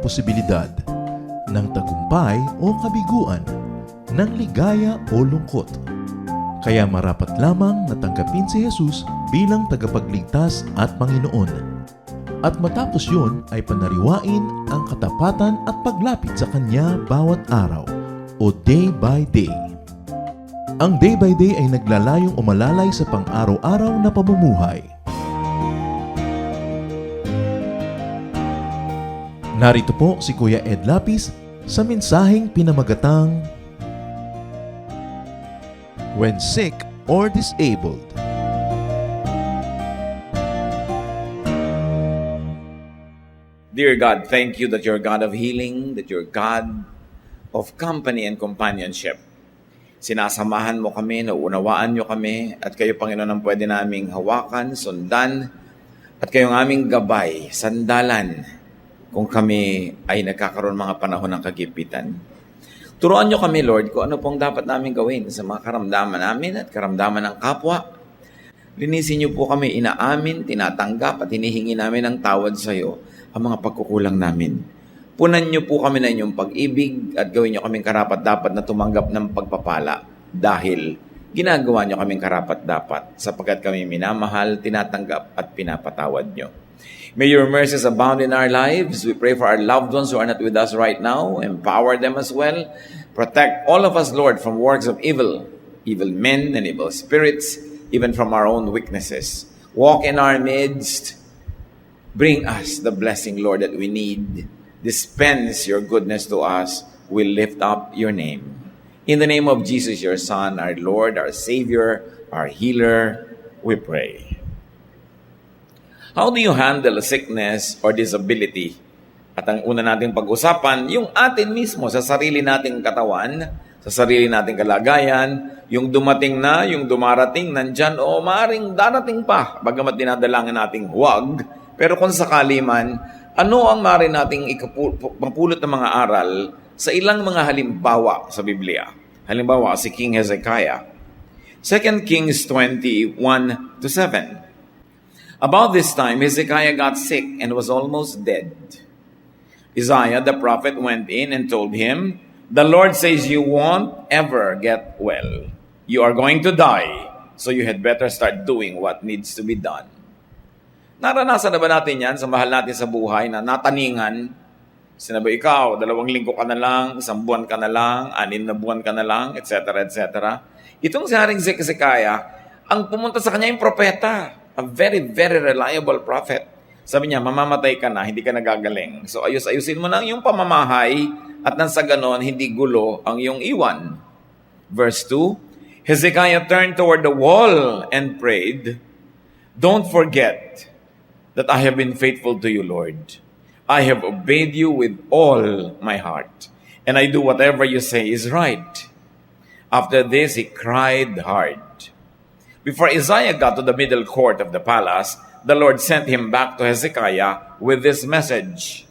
posibilidad ng tagumpay o kabiguan, ng ligaya o lungkot. Kaya marapat lamang na tanggapin si Jesus bilang tagapagligtas at Panginoon. At matapos yun ay panariwain ang katapatan at paglapit sa Kanya bawat araw o day by day. Ang day by day ay naglalayong umalalay sa pang-araw-araw na pamumuhay. Narito po si Kuya Ed Lapis sa mensaheng pinamagatang When Sick or Disabled. Dear God, thank you that you're God of healing, that you're God of company and companionship. Sinasamahan mo kami, nauunawaan nyo kami, at kayo, Panginoon, ang pwede naming hawakan, sundan, at kayong aming gabay, sandalan, kung kami ay nagkakaroon mga panahon ng kagipitan. Turuan nyo kami, Lord, kung ano pong dapat namin gawin sa mga karamdaman namin at karamdaman ng kapwa. Linisin nyo po kami, inaamin, tinatanggap, at hinihingi namin ng tawad sa iyo ang mga pagkukulang namin. Punan niyo po kami na inyong pag-ibig at gawin niyo kaming karapat-dapat na tumanggap ng pagpapala dahil ginagawa niyo kaming karapat-dapat sapagkat kami minamahal, tinatanggap at pinapatawad niyo. May your mercies abound in our lives. We pray for our loved ones who are not with us right now. Empower them as well. Protect all of us, Lord, from works of evil men and evil spirits, even from our own weaknesses. Walk in our midst. Bring us the blessing, Lord, that we need. Dispense your goodness to us. We lift up your name. In the name of Jesus, your Son, our Lord, our Savior, our Healer, we pray. How do you handle sickness or disability? At ang una nating pag-usapan, yung atin mismo sa sarili nating katawan, sa sarili nating kalagayan, yung dumating na, yung dumarating, nandyan, o maaaring darating pa, bagamat dinadalangan nating huwag. Pero kung sakali man, ano ang maaari nating mapulot ng mga aral sa ilang mga halimbawa sa Biblia? Halimbawa, si King Hezekiah. 2 Kings 20:1-7. About this time, Hezekiah got sick and was almost dead. Isaiah the prophet went in and told him, "The Lord says you won't ever get well. You are going to die, so you had better start doing what needs to be done." Naranasan na ba natin yan sa mahal natin sa buhay na nataningan? Sinabi ikaw, 2 linggo ka na lang, 1 buwan ka na lang, 6 na buwan ka na lang, etc. etc. Itong si Haring Hezekiah, ang pumunta sa kanya yung propeta, a very, very reliable prophet. Sabi niya, mamamatay ka na, hindi ka nagagaling. So ayus-ayusin mo na yung pamamahay at nang sa ganon, hindi gulo ang iyong iwan. Verse 2, Hezekiah turned toward the wall and prayed, "Don't forget that I have been faithful to you, Lord. I have obeyed you with all my heart, and I do whatever you say is right." After this, he cried hard. Before Isaiah got to the middle court of the palace, the Lord sent him back to Hezekiah with this message.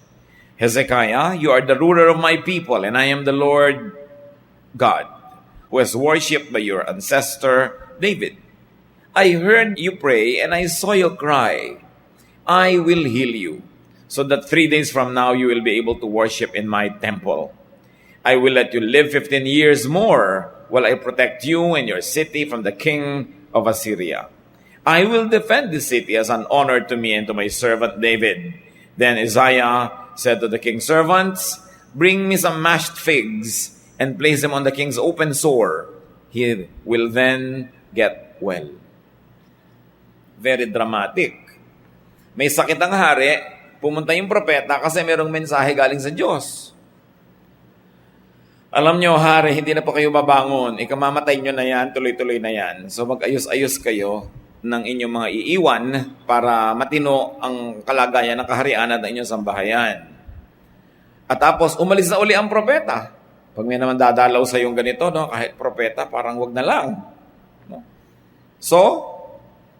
"Hezekiah, you are the ruler of my people, and I am the Lord God, who was worshipped by your ancestor David. I heard you pray, and I saw you cry. I will heal you, so that 3 days from now you will be able to worship in my temple. I will let you live 15 years more while I protect you and your city from the king of Assyria. I will defend this city as an honor to me and to my servant David." Then Isaiah said to the king's servants, "Bring me some mashed figs and place them on the king's open sore. He will then get well." Very dramatic. May sakit ang hari, pumunta yung propeta kasi merong mensahe galing sa Diyos. Alam nyo, hari, hindi na po kayo babangon. Ikamamatay nyo na yan, tuloy-tuloy na yan. So mag-ayos-ayos kayo ng inyong mga iiwan para matino ang kalagayan ng kaharian at ng inyong sambahayan. At tapos, umalis na uli ang propeta. Pag may naman dadalaw sa yung ganito, no, kahit propeta, parang wag na lang. No? So,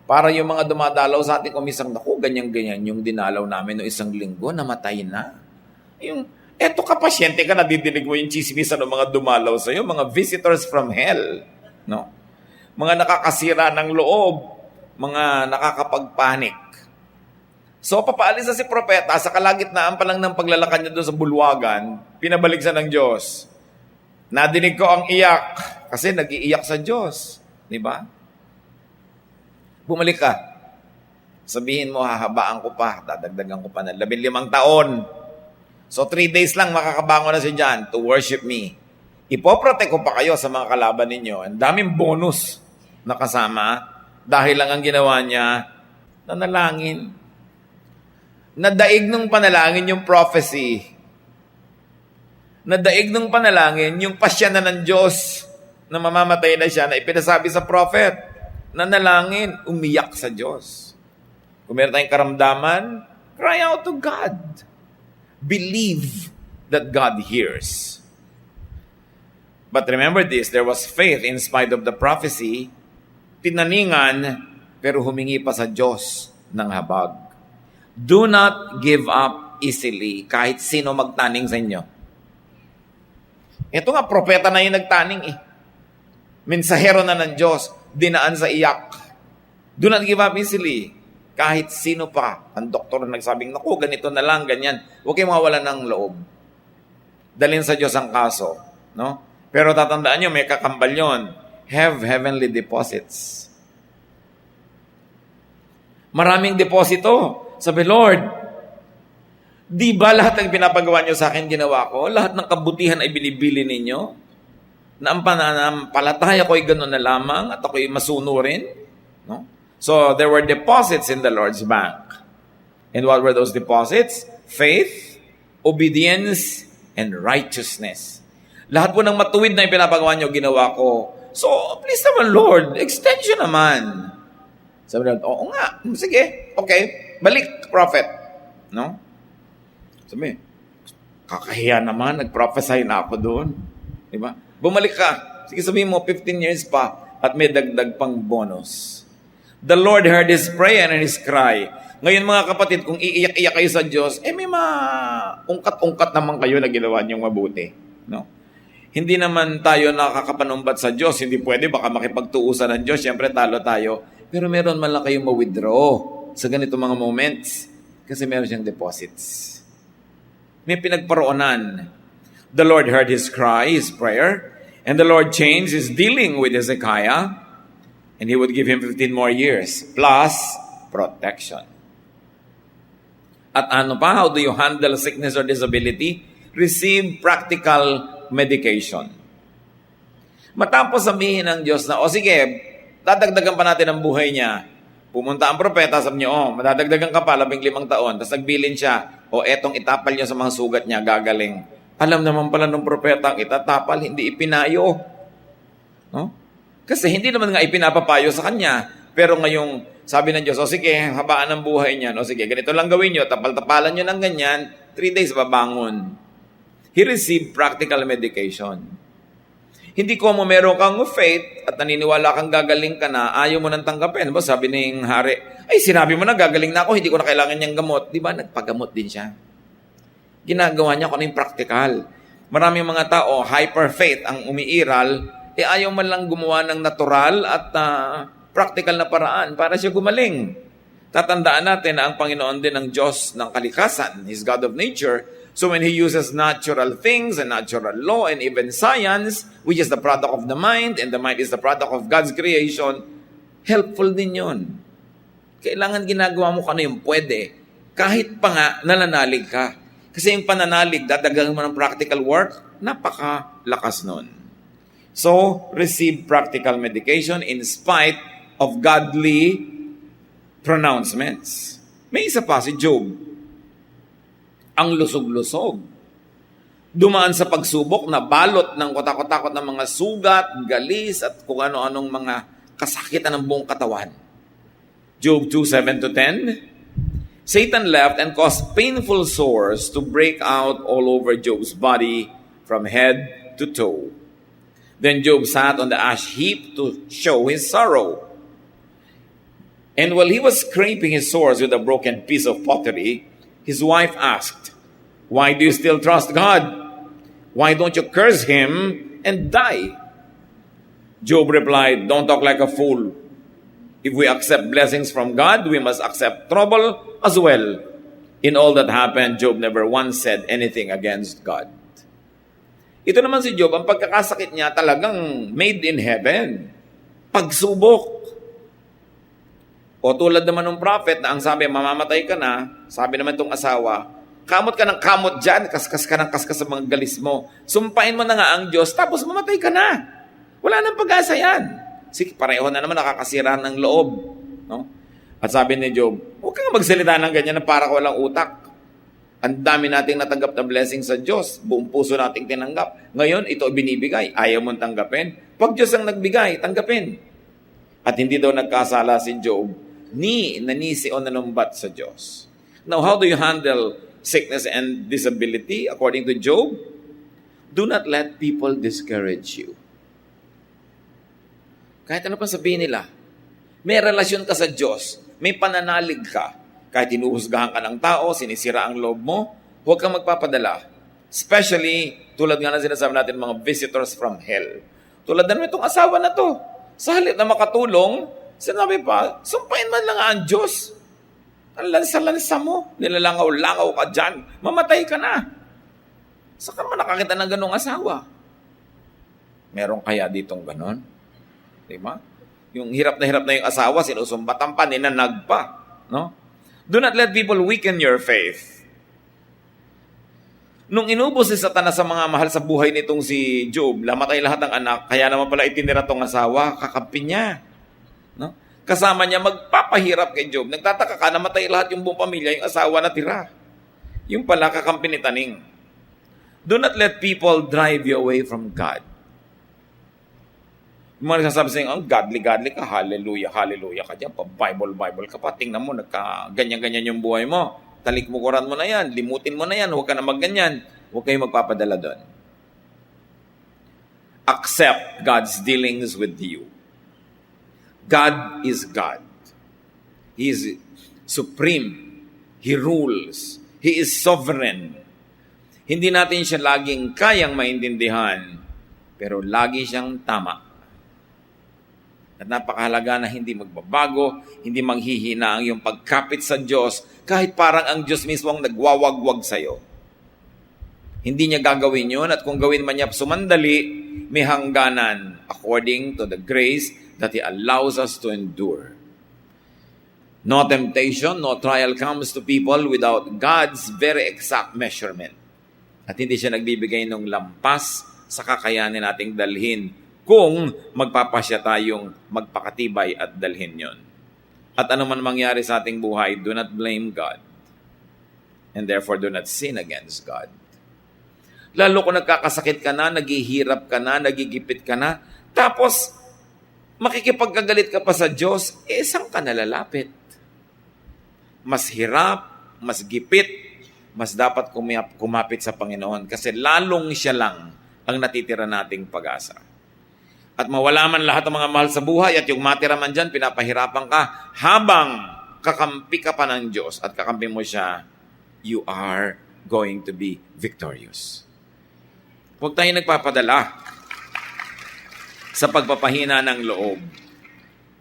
para yung mga dumadalaw sa atin, kumisang, naku, ganyan-ganyan, yung dinalaw namin no 1 linggo, namatay na. Eto ka, pasyente ka, nadidinig mo yung chismisa ng mga dumalaw sa iyo, mga visitors from hell. No? Mga nakakasira ng loob, mga nakakapagpanik. So, papaalis na si propeta, sa kalagitnaan pa lang ng paglalakad niya doon sa bulwagan, pinabalik siya ng Diyos. Nadinig ko ang iyak, kasi nag-iiyak sa Diyos. Di ba? Bumalik ka. Sabihin mo, hahabaan ko pa, dadagdagan ko pa ng 15 taon. So, 3 days lang makakabangon na si John to worship me. Ipoprotect ko pa kayo sa mga kalaban ninyo. Ang daming bonus na kasama dahil lang ang ginawa niya, nanalangin. Nadaig ng panalangin yung prophecy. Nadaig ng panalangin yung pasya na ng Diyos na mamamatay na siya na ipinasabi sa prophet. Nanalangin, umiyak sa Diyos. Kung meron tayong karamdaman, cry out to God. Believe that God hears. But remember this, there was faith in spite of the prophecy. Tinaningan, pero humingi pa sa Diyos ng habag. Do not give up easily kahit sino magtaning sa inyo. Ito nga, propeta na yung nagtaning eh. Mensahero na ng Diyos, dinaan sa iyak. Do not give up easily. Kahit sino pa, ang doktor na nagsabing, naku, ganito na lang, ganyan. Huwag kayong mawalan ng loob. Dalhin sa Diyos ang kaso. No? Pero tatandaan nyo, may kakambal yun. Have heavenly deposits. Maraming deposito. Sabi, Lord, di ba lahat ng pinapagawa nyo sa akin ginawa ko? Lahat ng kabutihan ay binibili ninyo? Na ang pananampalataya ko ay gano'n na lamang at ako'y masunurin? No? So, there were deposits in the Lord's bank. And what were those deposits? Faith, obedience, and righteousness. Lahat po ng matuwid na ipinapagawa nyo, ginawa ko. So, please naman, Lord, extension naman. Sabi naman, oo nga, sige, okay, balik, prophet. No? Sabi, kakahiya naman, nag-prophesy na ako doon. Diba? Bumalik ka. Sige, sabihin mo, 15 years pa at may dagdag pang bonus. The Lord heard his prayer and his cry. Ngayon mga kapatid, kung iiyak-iyak kayo sa Diyos, may ungkat-ungkat naman kayo na ginawa niyong mabuti. No? Hindi naman tayo nakakapanumbat sa Diyos. Hindi pwede, baka makipagtuusan ng Diyos. Siyempre, talo tayo. Pero meron man lang kayong ma-withdraw sa ganito mga moments kasi meron siyang deposits. May pinagparoonan. The Lord heard his cry, his prayer, and the Lord changed his dealing with Hezekiah, and he would give him 15 more years, plus protection. At ano pa? How do you handle sickness or disability? Receive practical medication. Matapos sabihin ng Diyos na, sige, dadagdagan pa natin ang buhay niya. Pumunta ang propeta, sabi niya, madadagdagan ka pa, 15 taon. Tapos nagbilin siya, etong itapal niya sa mga sugat niya, gagaling. Alam naman pala ng propeta, ang itatapal, hindi ipinayo. No? Kasi hindi naman nga ipinapapayo sa kanya. Pero ngayong sabi ng Diyos, sige, habaan ang buhay niya. Sige, ganito lang gawin niyo, tapal-tapalan niyo ng ganyan, 3 days babangon. He received practical medication. Hindi ko mo meron kang faith at naniniwala kang gagaling ka na, ayaw mo nang tanggapin. Diba? Sabi ng hari, sinabi mo na gagaling na ako, hindi ko na kailangan niyang gamot. Diba? Nagpagamot din siya. Ginagawa niya kung ano yung practical. Maraming mga tao, hyper faith ang umiiral, ayaw man lang gumawa ng natural at practical na paraan para siya gumaling. Tatandaan natin na ang Panginoon din ang Diyos ng kalikasan, He's God of nature. So when He uses natural things and natural law and even science, which is the product of the mind, and the mind is the product of God's creation, helpful din yun. Kailangan ginagawa mo kung ano yung pwede. Kahit pa nga, nananalig ka. Kasi yung pananalig, dadagdagan mo ng practical work, napakalakas nun. So, receive practical medication in spite of godly pronouncements. May isa pa si Job. Ang lusog-lusog. Dumaan sa pagsubok na balot ng kotakot-takot ng mga sugat, galis, at kung ano-anong mga kasakitan ng buong katawan. Job 2:7-10. Satan left and caused painful sores to break out all over Job's body from head to toe. Then Job sat on the ash heap to show his sorrow. And while he was scraping his sores with a broken piece of pottery, his wife asked, "Why do you still trust God? Why don't you curse him and die?" Job replied, "Don't talk like a fool. If we accept blessings from God, we must accept trouble as well. In all that happened, Job never once said anything against God. Ito naman si Job, ang pagkakasakit niya talagang made in heaven. Pagsubok. O tulad naman ng prophet na ang sabi, mamamatay ka na, sabi naman itong asawa, kamot ka ng kamot dyan, kaskas ka ng kaskas sa mga galis mo. Sumpain mo na nga ang Diyos, tapos mamatay ka na. Wala nang pag-asa yan. Sige, pareho na naman nakakasira ng loob. No? At sabi ni Job, huwag kang magsalita ng ganyan na para ko walang utak. Ang dami nating natanggap na blessing sa Diyos. Buong puso nating tinanggap. Ngayon, ito binibigay. Ayaw mong tanggapin. Pag Diyos ang nagbigay, tanggapin. At hindi daw nagkasala si Job, ni nanisi o nanumbat sa Diyos. Now, how do you handle sickness and disability according to Job? Do not let people discourage you. Kahit ano pa sabihin nila, may relasyon ka sa Diyos, may pananalig ka, kahit inuhusgahan ka ng tao, sinisira ang loob mo, huwag kang magpapadala. Especially, tulad nga na sinasabi natin, mga visitors from hell. Tulad na naman itong asawa na to. Sa halip na makatulong, sinabi pa, sumpain man lang ang Diyos. Ang lansa-lansa mo, nilalangaw-langaw ka dyan, mamatay ka na. Saan ka man nakakita ng ganong asawa? Meron kaya ditong ganon? Diba? Yung hirap na yung asawa, sinusumbatan pa, ninanag pa. No? Do not let people weaken your faith. Nung inubos si Satanas sa mga mahal sa buhay nitong si Job, lamatay lahat ng anak, kaya naman pala itinira tong asawa, kakampi niya. No? Kasama niya magpapahirap kay Job. Nagtataka ka, namatay lahat yung buong pamilya, yung asawa na tira. Yung pala, kakampi ni Taning. Do not let people drive you away from God. Yung mga nagsasabi sa'yo, godly ka, hallelujah ka dyan, pa-Bible ka pa, tingnan mo, ganyan-ganyan yung buhay mo, talikmukuran mo na yan, limutin mo na yan, huwag ka na magganyan, huwag kayong magpapadala doon. Accept God's dealings with you. God is God. He is supreme. He rules. He is sovereign. Hindi natin siya laging kayang maintindihan, pero lagi siyang tama. At napakahalaga na hindi magbabago, hindi manghihina ang iyong pagkapit sa Diyos, kahit parang ang Diyos mismo ang nagwawagwag sa iyo. Hindi niya gagawin yun, at kung gawin man niya sumandali, may hangganan according to the grace that He allows us to endure. No temptation, no trial comes to people without God's very exact measurement. At hindi siya nagbibigay ng lampas sa kakayanin nating dalhin kung magpapasya tayong magpakatibay at dalhin yon. At ano man mangyari sa ating buhay, do not blame God. And therefore, do not sin against God. Lalo kung nagkakasakit ka na, naghihirap ka na, nagigipit ka na, tapos makikipagkagalit ka pa sa Diyos, saan ka nalalapit? Mas hirap, mas gipit, mas dapat kumapit sa Panginoon kasi lalong siya lang ang natitira nating pag-asa. At mawala man lahat ng mga mahal sa buhay at yung matira man dyan, pinapahirapan ka habang kakampi ka pa ng Diyos at kakampi mo siya, you are going to be victorious. Huwag tayo nagpapadala sa pagpapahina ng loob.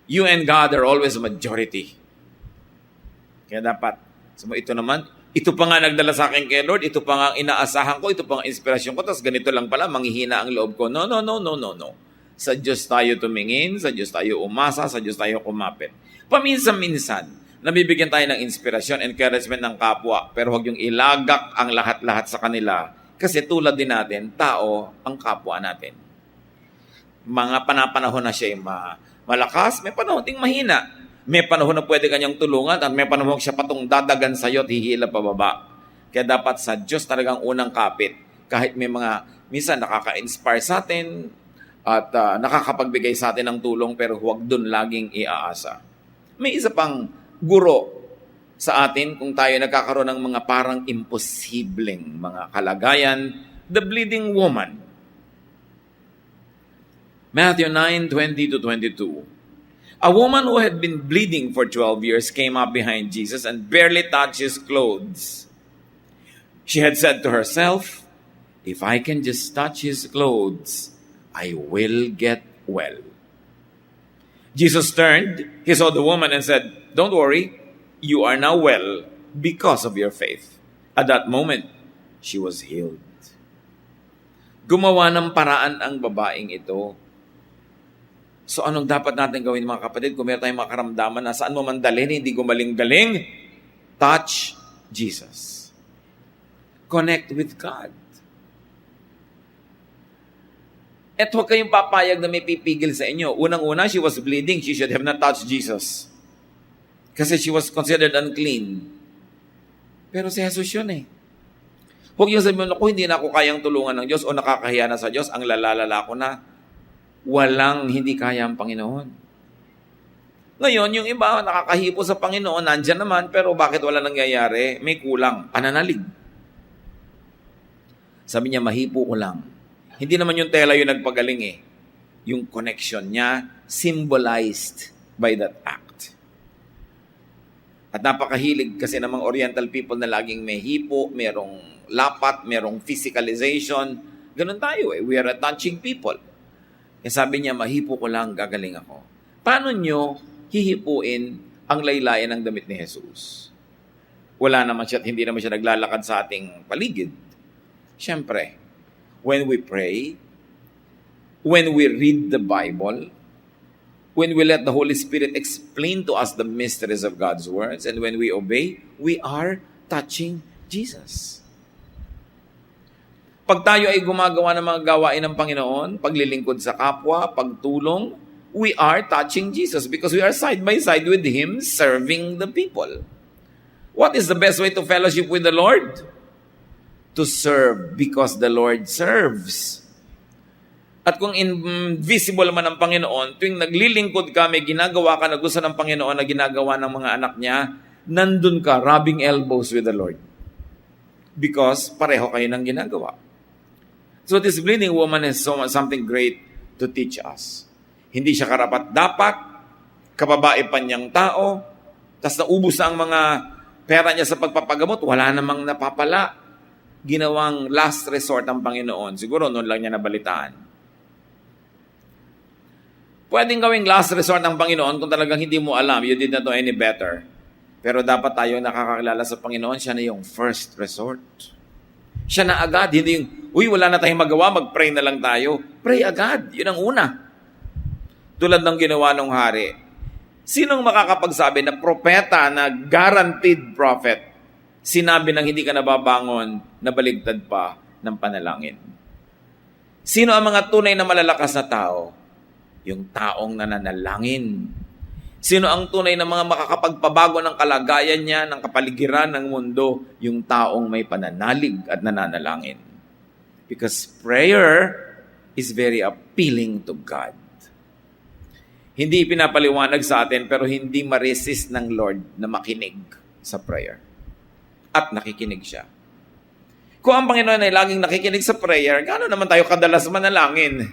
You and God are always a majority. Kaya dapat, ito naman, ito pa nga nagdala sa akin kay Lord, ito pa nga inaasahan ko, ito pa nga inspirasyon ko, tapos ganito lang pala, manghihina ang loob ko. No. Sa Diyos tayo tumingin, sa Diyos tayo umasa, sa Diyos tayo kumapit. Paminsan-minsan, nabibigyan tayo ng inspirasyon, encouragement ng kapwa, pero huwag yung ilagak ang lahat-lahat sa kanila. Kasi tulad din natin, tao ang kapwa natin. Mga panapanahon na siya malakas, may panahon ting mahina. May panahon na pwede kanyang tulungan at may panahon siya patong dadagan sa'yo at hihila pababa. Kaya dapat sa Diyos talagang unang kapit. Kahit may minsan nakaka-inspire sa atin, at nakakapagbigay sa atin ng tulong pero huwag dun laging iaasa. May isa pang guro sa atin kung tayo nagkakaroon ng mga parang imposibleng mga kalagayan, the bleeding woman. Matthew 9:20-22. A woman who had been bleeding for 12 years came up behind Jesus and barely touched his clothes. She had said to herself, "If I can just touch his clothes, I will get well." Jesus turned, he saw the woman and said, "Don't worry, you are now well because of your faith." At that moment, she was healed. Gumawa ng paraan ang babaeng ito. So anong dapat natin gawin mga kapatid? Kung meron tayong mga karamdaman na saan mo man dalhin, hindi gumaling-galing, touch Jesus. Connect with God. At huwag kayong papayag na may pipigil sa inyo. Unang-una, she was bleeding. She should have not touched Jesus. Kasi she was considered unclean. Pero si Jesus yun eh. Huwag yung sabihin, ako hindi na ako kayang tulungan ng Diyos o nakakahiya na sa Diyos, ang lalalala ko na. Walang hindi kaya ang Panginoon. Ngayon, yung iba nakakahipo sa Panginoon, nandyan naman, pero bakit wala nangyayari? May kulang, pananalig. Sabi niya, mahipo ko lang. Hindi naman yung tela yung nagpagaling eh. Yung connection niya symbolized by that act. At napakahilig kasi ng mga Oriental people na laging may hipo, merong lapat, merong physicalization. Ganun tayo eh. We are a touching people. Kaya sabi niya, mahipo ko lang, gagaling ako. Paano nyo hihipuin ang laylayan ng damit ni Jesus? Wala naman siya at hindi naman siya naglalakad sa ating paligid. Siyempre, when we pray, when we read the Bible, when we let the Holy Spirit explain to us the mysteries of God's words, and when we obey, we are touching Jesus. Pag tayo ay gumagawa ng mga gawain ng Panginoon, paglilingkod sa kapwa, pagtulong, we are touching Jesus because we are side by side with Him serving the people. What is the best way to fellowship with the Lord? To serve because the Lord serves. At kung invisible man ang Panginoon, tuwing naglilingkod ka, may ginagawa ka na gusto ng Panginoon na ginagawa ng mga anak niya, nandun ka, rubbing elbows with the Lord. Because pareho kayo ng ginagawa. So this bleeding woman has something great to teach us. Hindi siya karapat-dapat, kababae pa niyang tao, tas naubos na ang mga pera niya sa pagpapagamot, wala namang napapala. Ginawang last resort ang Panginoon. Siguro noon lang niya nabalitaan. Pwedeng gawing last resort ng Panginoon kung talagang hindi mo alam, you did not know any better. Pero dapat tayo nakakakilala sa Panginoon, siya na yung first resort. Siya na agad, hindi yung, wala na tayong magawa, mag-pray na lang tayo. Pray agad, yun ang una. Tulad ng ginawa ng hari. Sinong makakapagsabi na propeta, na guaranteed prophet, sinabi ng hindi ka nababangon, nabaligtad pa ng panalangin? Sino ang mga tunay na malalakas na tao? Yung taong nananalangin. Sino ang tunay na mga makakapagpabago ng kalagayan niya, ng kapaligiran ng mundo? Yung taong may pananalig at nananalangin. Because prayer is very appealing to God. Hindi pinapaliwanag sa atin, pero hindi ma-resist ng Lord na makinig sa prayer. At nakikinig siya. Kung ang Panginoon ay laging nakikinig sa prayer, gaano naman tayo kadalas manalangin?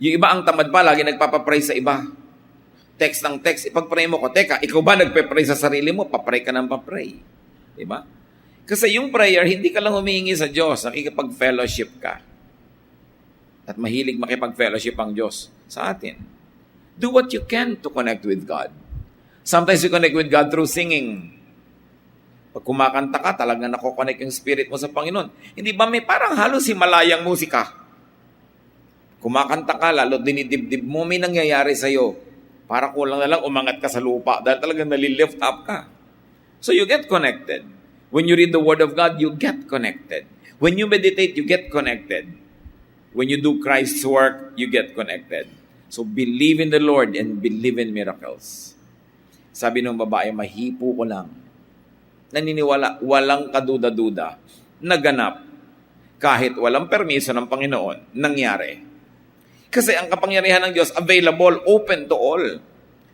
Yung iba ang tamad pa, lagi nagpapapray sa iba. Text ng text, ipag-pray mo ko. Teka, ikaw ba nagpe-pray sa sarili mo? Papray ka ng papray. Diba? Kasi yung prayer, hindi ka lang humihingi sa Diyos, nakikipag-fellowship ka. At mahilig makipag-fellowship ang Diyos sa atin. Do what you can to connect with God. Sometimes you connect with God through singing. Pag kumakanta ka, talagang nakokonect yung spirit mo sa Panginoon. Hindi ba may parang halos himalayang musika? Kumakanta ka, lalo dinidibdib mo, may nangyayari sa'yo. Para kulang na lang umangat ka sa lupa dahil talagang nalilift up ka. So you get connected. When you read the Word of God, you get connected. When you meditate, you get connected. When you do Christ's work, you get connected. So believe in the Lord and believe in miracles. Sabi ng babae, mahipo ko lang. Naniniwala, walang kaduda-duda. Naganap. Kahit walang permiso ng Panginoon, nangyari. Kasi ang kapangyarihan ng Diyos, available, open to all.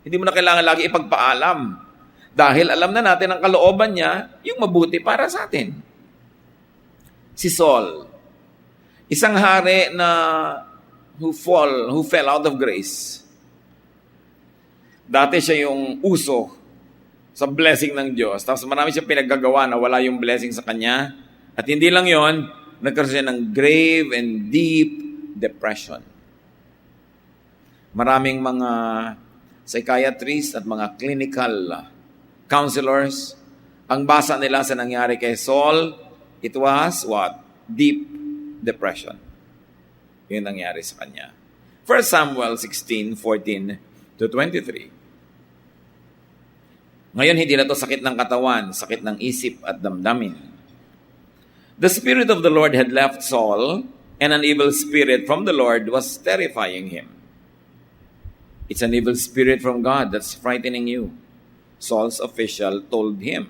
Hindi mo na kailangan lagi ipagpaalam. Dahil alam na natin ang kalooban niya, yung mabuti para sa atin. Si Saul, isang hari na who fell out of grace. Dati siya yung uso sa blessing ng Diyos. Tapos marami siya pinaggagawa na wala yung blessing sa kanya. At hindi lang yon, nagkaroon siya ng grave and deep depression. Maraming mga psychiatrists at mga clinical counselors, ang basa nila sa nangyari kay Saul, it was what? Deep depression. Yun nangyari sa kanya. 1 Samuel 16:14 to 23. Ngayon, hindi na to sakit ng katawan, sakit ng isip at damdamin. The Spirit of the Lord had left Saul, and an evil spirit from the Lord was terrifying him. It's an evil spirit from God that's frightening you. Saul's official told him.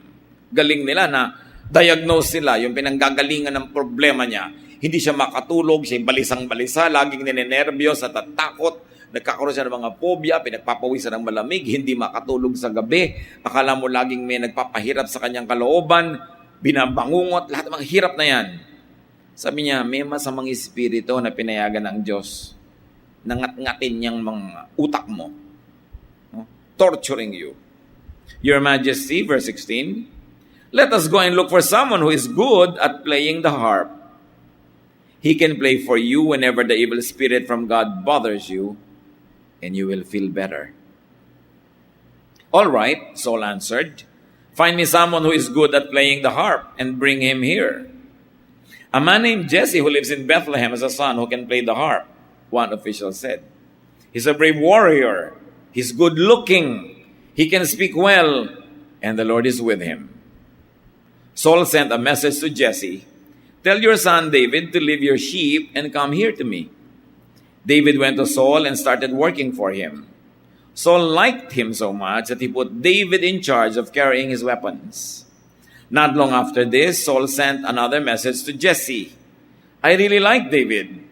Galing nila na diagnose sila, yung pinanggagalingan ng problema niya. Hindi siya makatulog, siya balisang-balisa, laging ninenervyos, natatakot, nagkakaroon siya ng mga phobia, pinagpapawisan ng malamig, hindi makatulog sa gabi. Akala mo laging may nagpapahirap sa kanyang kalooban, binabangungot, lahat ng mga hirap na yan. Sabi niya, may masamang espiritu na pinayagan ng Diyos. Nangat-ngatin niyang mga utak mo. No? Torturing you. Your Majesty, verse 16, let us go and look for someone who is good at playing the harp. He can play for you whenever the evil spirit from God bothers you, and you will feel better. All right, Saul answered, find me someone who is good at playing the harp and bring him here. A man named Jesse who lives in Bethlehem has a son who can play the harp, one official said. He's a brave warrior. He's good looking. He can speak well, and the Lord is with him. Saul sent a message to Jesse, tell your son David to leave your sheep and come here to me. David went to Saul and started working for him. Saul liked him so much that he put David in charge of carrying his weapons. Not long after this, Saul sent another message to Jesse. I really like David.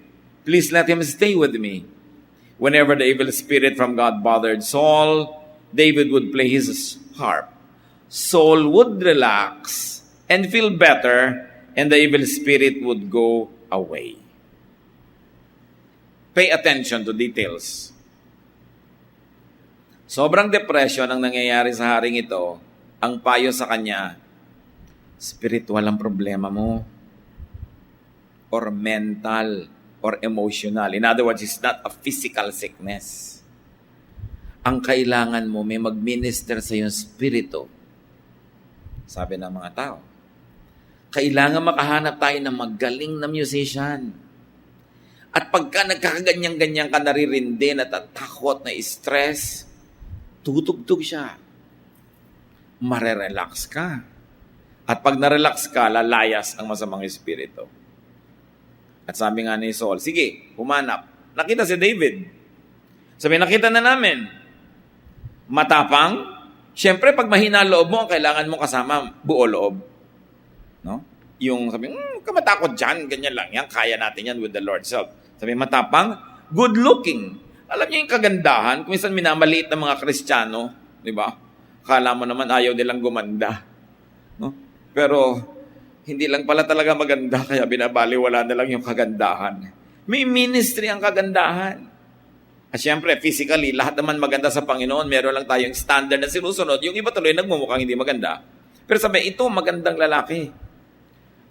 Please let him stay with me. Whenever the evil spirit from God bothered Saul, David would play his harp. Saul would relax and feel better, and the evil spirit would go away. Pay attention to details. Sobrang depression ang nangyayari sa haring ito. Ang payo sa kanya, spiritual ang problema mo, or mental, or emotional. In other words, it's not a physical sickness. Ang kailangan mo, may mag-minister sa iyong spirito. Sabi ng mga tao. Kailangan makahanap tayo ng magaling na musician. At pagka nagkakaganyan-ganyan ka, naririndi, natatakot, na stress, tutugtog siya. Marerelax ka. At pag narelax ka, lalayas ang masamang espiritu. At sabi nga ni Saul, sige, humanap. Nakita si David. Sabi, nakita na namin. Matapang. Siyempre, pag mahina loob mo, ang kailangan mo kasama buo loob. No? Yung sabi, kamatakot dyan, ganyan lang yan, kaya natin yan with the Lord's help. Sabi, matapang, good looking. Alam niyo yung kagandahan, kung minsan minamaliit ng mga Kristiyano, di ba? Akala mo naman ayaw nilang gumanda. No? Pero, hindi lang pala talaga maganda, kaya binabaliwala na lang yung kagandahan. May ministry ang kagandahan. At syempre, physically, lahat naman maganda sa Panginoon, meron lang tayong standard na sinusunod. Yung iba tuloy nagmumukhang hindi maganda. Pero sabi, ito magandang lalaki.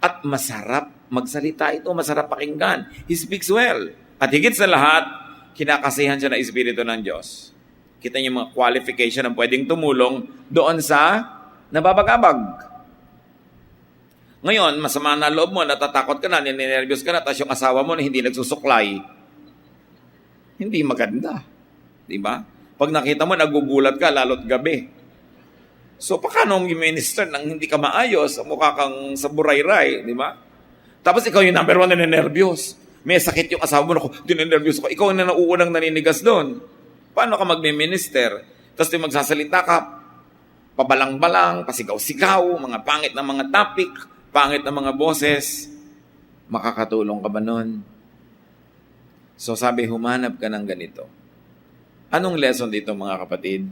At masarap magsalita ito, masarap pakinggan. He speaks well. At higit sa lahat, kinakasihan siya ng Espiritu ng Diyos. Kita niyo yung mga qualification na pwedeng tumulong doon sa nababagabag. Ngayon, masama na loob mo, natatakot ka na, ninenervyos ka na, tapos yung asawa mo na hindi nagsusuklay. Hindi maganda. Di ba? Pag nakita mo, nagugulat ka, lalo't gabi. So, paano ang minister nang hindi ka maayos, mukha kang sa burayray, di ba? Tapos ikaw yung number one na ninenervyos. May sakit yung asawa mo, dinenervyos ko. Ikaw na nauunang naninigas doon. Paano ka magme-minister? Tapos yung magsasalita ka, pabalang-balang, pasigaw-sigaw, mga pangit na mga topic, pangit na mga boses. Makakatulong ka ba nun? So sabi, humanap ka ng ganito. Anong lesson dito mga kapatid?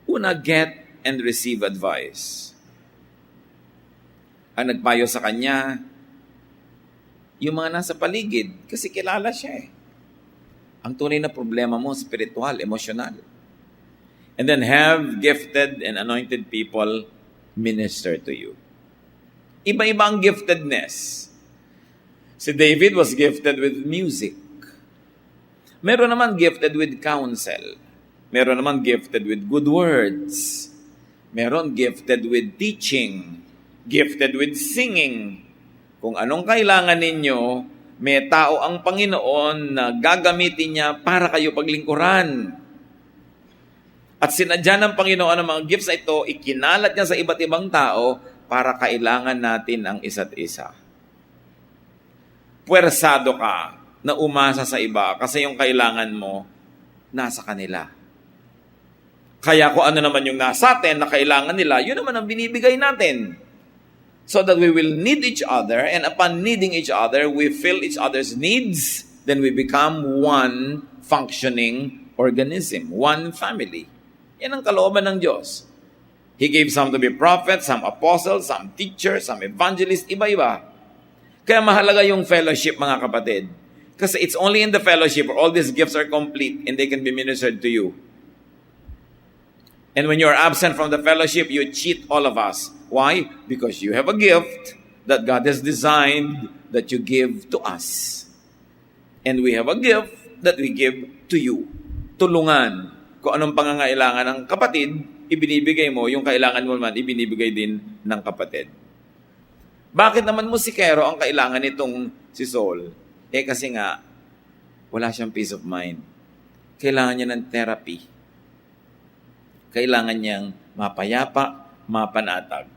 Una, get and receive advice. Ang nagpayo sa kanya, yung mga nasa paligid, kasi kilala siya eh. Ang tunay na problema mo, spiritual, emotional. And then have gifted and anointed people minister to you. Iba-iba ang giftedness. Si David was gifted with music. Meron naman gifted with counsel. Meron naman gifted with good words. Meron gifted with teaching. Gifted with singing. Kung anong kailangan ninyo, may tao ang Panginoon na gagamitin niya para kayo paglingkuran. At sinadya ng Panginoon ang mga gifts na ito, ikinalat niya sa iba't ibang tao para kailangan natin ang isa't isa. Puwersado ka na umasa sa iba kasi yung kailangan mo nasa kanila. Kaya kung ano naman yung nasa atin na kailangan nila, yun naman ang binibigay natin. So that we will need each other, and upon needing each other, we fill each other's needs, then we become one functioning organism, one family. Yan ang kalooban ng Diyos. He gave some to be prophets, some apostles, some teachers, some evangelists, iba-iba. Kaya mahalaga yung fellowship, mga kapatid. Kasi it's only in the fellowship where all these gifts are complete and they can be ministered to you. And when you're absent from the fellowship, you cheat all of us. Why? Because you have a gift that God has designed that you give to us. And we have a gift that we give to you. Tulungan. Kung anong pangangailangan ng kapatid, ibinibigay mo. Yung kailangan mo naman, ibinibigay din ng kapatid. Bakit naman musikero ang kailangan nitong si Saul? Kasi nga, wala siyang peace of mind. Kailangan niya ng therapy. Kailangan niyang mapayapa, mapanatag.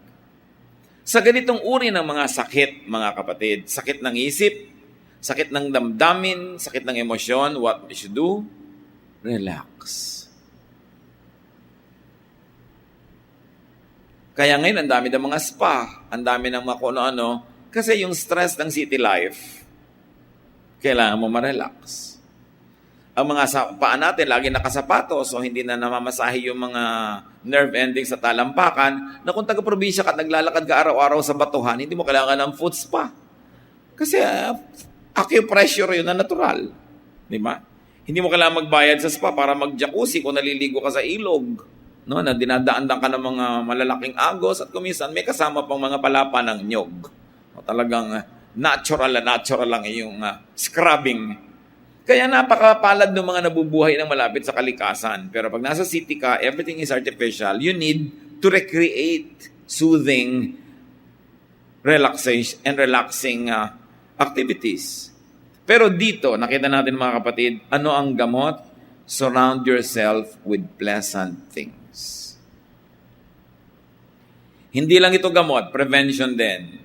Sa ganitong uri ng mga sakit, mga kapatid, sakit ng isip, sakit ng damdamin, sakit ng emosyon, what we should do? Relax. Kaya ngayon, ang dami ng mga spa, ang dami ng mga kung ano, kasi yung stress ng city life, kailangan mo ma-relax. Ang mga paa natin, lagi nakasapatos, so hindi na namamasahe yung mga nerve endings sa talampakan, na kung taga-probinsya ka at naglalakad ka araw-araw sa batuhan, hindi mo kailangan ng foot spa. Kasi acupressure yun na natural. Di ba? Hindi mo kailangan magbayad sa spa para mag-jacuzzi kung naliligo ka sa ilog. No, na dinadaan-daan ka ng mga malalaking agos at kuminsan may kasama pang mga palapa ng nyog. O, talagang natural lang yung scrubbing. Kaya napakapalad ng mga nabubuhay ng malapit sa kalikasan. Pero pag nasa city ka, everything is artificial. You need to recreate soothing, relaxation, and relaxing activities. Pero dito, nakita natin mga kapatid, ano ang gamot? Surround yourself with pleasant things. Hindi lang ito gamot, prevention din.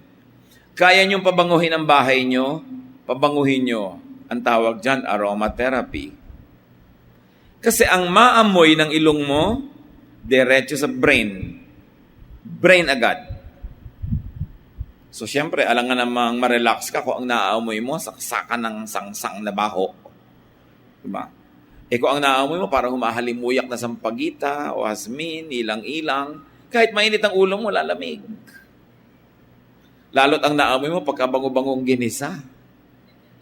Kaya niyong pabanguhin ang bahay niyo, pabanguhin niyo. Ang tawag dyan, aromatherapy. Kasi ang maamoy ng ilong mo, diretso sa brain. Brain agad. So, syempre, alam nga namang ma-relax ka kung ang naaamoy mo, saksakan ng sangsang na baho. Diba? Kung ang naaamoy mo, parang humahalimuyak na sampagita o hasmin, ilang-ilang, kahit mainit ang ulo mo, lalamig. Lalo't ang naamoy mo, pagkabango-bangong ginisa.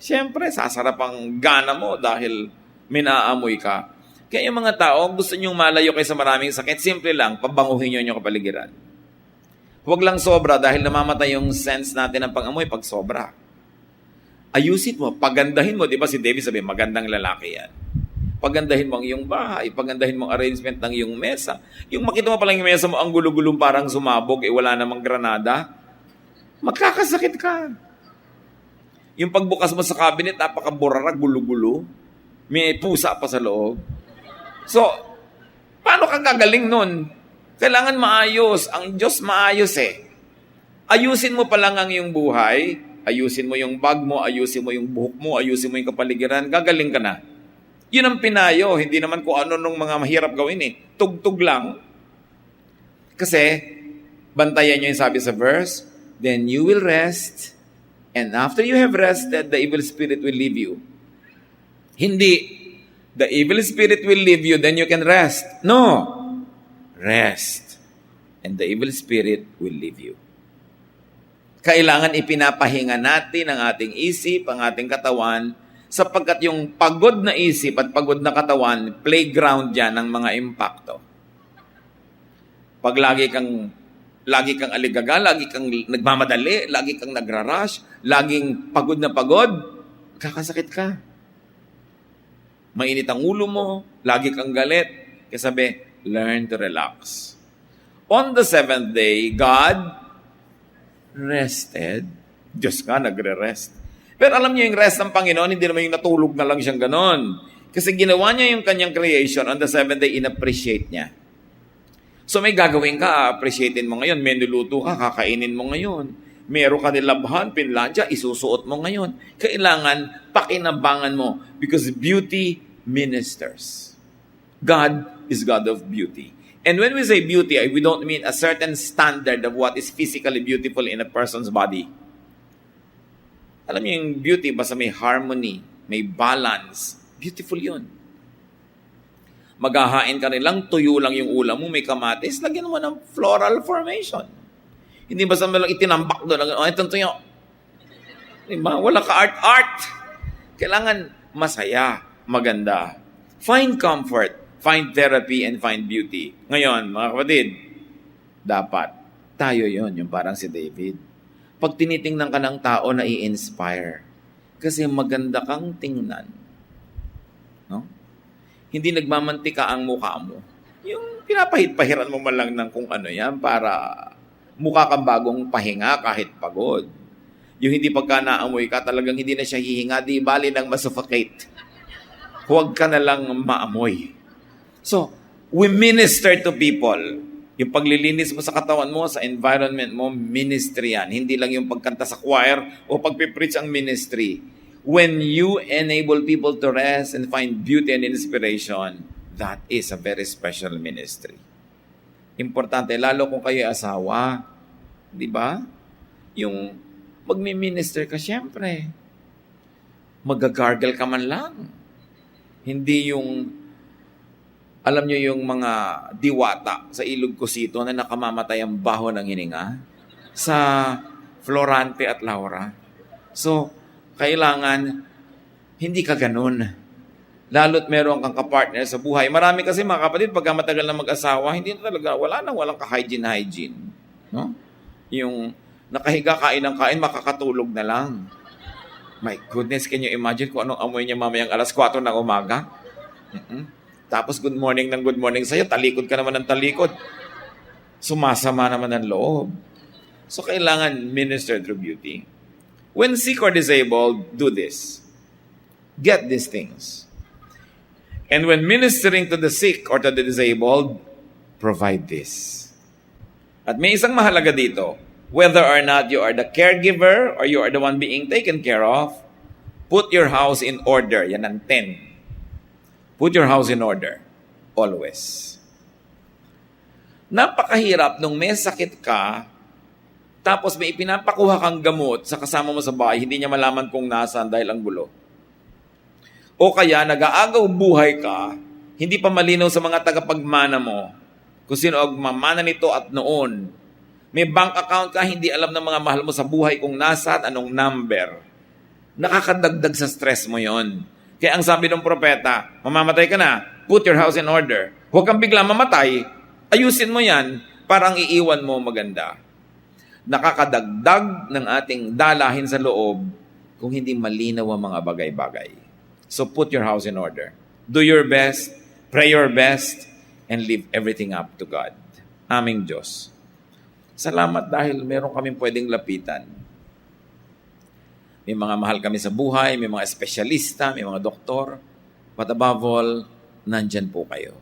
Siyempre, sasarap ang gana mo dahil may naaamoy ka. Kaya yung mga tao, gusto nyong malayo kayo sa maraming sakit, simple lang, pabanguhin nyo yung kapaligiran. Huwag lang sobra dahil namamatay yung sense natin ng pang-amoy pag sobra. Ayusin mo, pagandahin mo. Di ba si David sabi, magandang lalaki yan. Pagandahin mo ang iyong bahay, pagandahin mo ang arrangement ng iyong mesa. Yung makita mo palang yung mesa mo, ang gulo-gulong parang sumabog, wala namang granada, magkakasakit ka. Yung pagbukas mo sa cabinet, napakaburarag, gulo-gulo. May pusa pa sa loob. So, paano ka gagaling nun? Kailangan maayos. Ang Diyos maayos eh. Ayusin mo pa lang ang iyong buhay, ayusin mo yung bag mo, ayusin mo yung buhok mo, ayusin mo yung kapaligiran, gagaling ka na. Yun ang pinayo. Hindi naman kung ano nung mga mahirap gawin eh. Tugtog lang. Kasi, bantayan nyo yung sabi sa verse, then you will rest. And after you have rested, the evil spirit will leave you. Hindi, the evil spirit will leave you, then you can rest. No. Rest. And the evil spirit will leave you. Kailangan ipinapahinga natin ang ating isip, ang ating katawan, sapagkat yung pagod na isip at pagod na katawan, playground yan ng mga impacto. Pag lagi kang aligaga, lagi kang nagmamadali, lagi kang nagra-rush, laging pagod na pagod, kakasakit ka. Mainit ang ulo mo, lagi kang galit. Kaya sabi, learn to relax. On the seventh day, God rested. Diyos nga, nagre-rest. Pero alam niyo yung rest ng Panginoon, hindi naman yung natulog na lang siyang ganon. Kasi ginawa niya yung kanyang creation on the seventh day, in-appreciate niya. So may gagawin ka, appreciatein mo ngayon. May nuluto ka, kakainin mo ngayon. Meron ka nilabhan, pinlansya, isusuot mo ngayon. Kailangan pakinabangan mo because beauty ministers. God is God of beauty. And when we say beauty, we don't mean a certain standard of what is physically beautiful in a person's body. Alam niyo yung beauty, basta may harmony, may balance. Beautiful yun. Maghahain ka nilang, tuyo lang yung ulam mo, may kamatis, lagyan mo ng floral formation. Hindi basta mo lang itinambak doon, itong tuyo. Diba? Wala ka art-art. Kailangan masaya, maganda. Find comfort, find therapy, and find beauty. Ngayon, mga kapatid, dapat tayo yon yung parang si David. Pag tinitingnan ka ng tao na i-inspire, kasi maganda kang tingnan. No? Hindi nagmamantika ang mukha mo. Yung pinapahit-pahiran mo man lang ng kung ano yan para mukha kang bagong pahinga kahit pagod. Yung hindi pagka naamoy ka, talagang hindi na siya hihinga, di bali nang masuffocate. Huwag ka na lang maamoy. So, we minister to people. Yung paglilinis mo sa katawan mo, sa environment mo, ministry yan. Hindi lang yung pagkanta sa choir o pagpipreach ang ministry. When you enable people to rest and find beauty and inspiration, that is a very special ministry. Importante, lalo kung kayo asawa, di ba? Yung magmi-minister ka, syempre, magagargle ka man lang. Hindi yung, alam nyo yung mga diwata sa Ilog Cosito na nakamamatay ang baho ng hininga sa Florante at Laura. So, kailangan hindi ka ganun. Lalo't meron kang kapartner sa buhay. Marami kasi mga kapatid, pagka matagal na mag-asawa, hindi na talaga, walang ka-hygiene. No? Yung nakahiga, kain ng kain, makakatulog na lang. My goodness, can you imagine kung anong amoy niya mamayang alas 4 ng umaga? Tapos good morning sa'yo, talikod ka naman ng talikod. Sumasama naman ang loob. So kailangan minister through beauty. When sick or disabled, do this. Get these things. And when ministering to the sick or to the disabled, provide this. At may isang mahalaga dito, whether or not you are the caregiver or you are the one being taken care of, put your house in order. Yan ang 10. Put your house in order. Always. Napakahirap nung may sakit ka, tapos may ipinapakuha kang gamot sa kasama mo sa bahay, hindi niya malaman kung nasaan dahil ang gulo. O kaya nag-aagaw buhay ka, hindi pa malinaw sa mga tagapagmana mo kung sino ang mamana nito at noon. May bank account ka, hindi alam ng mga mahal mo sa buhay kung nasaan, anong number. Nakakadagdag sa stress mo yon. Kaya ang sabi ng propeta, mamamatay ka na, put your house in order. Huwag kang bigla mamatay, ayusin mo yan, parang iiwan mo maganda. Nakakadagdag ng ating dalahin sa loob kung hindi malinaw ang mga bagay-bagay. So put your house in order. Do your best, pray your best, and leave everything up to God. Aming Diyos. Salamat dahil meron kaming pwedeng lapitan. May mga mahal kami sa buhay, may mga espesyalista, may mga doktor. But above all, nandyan po kayo.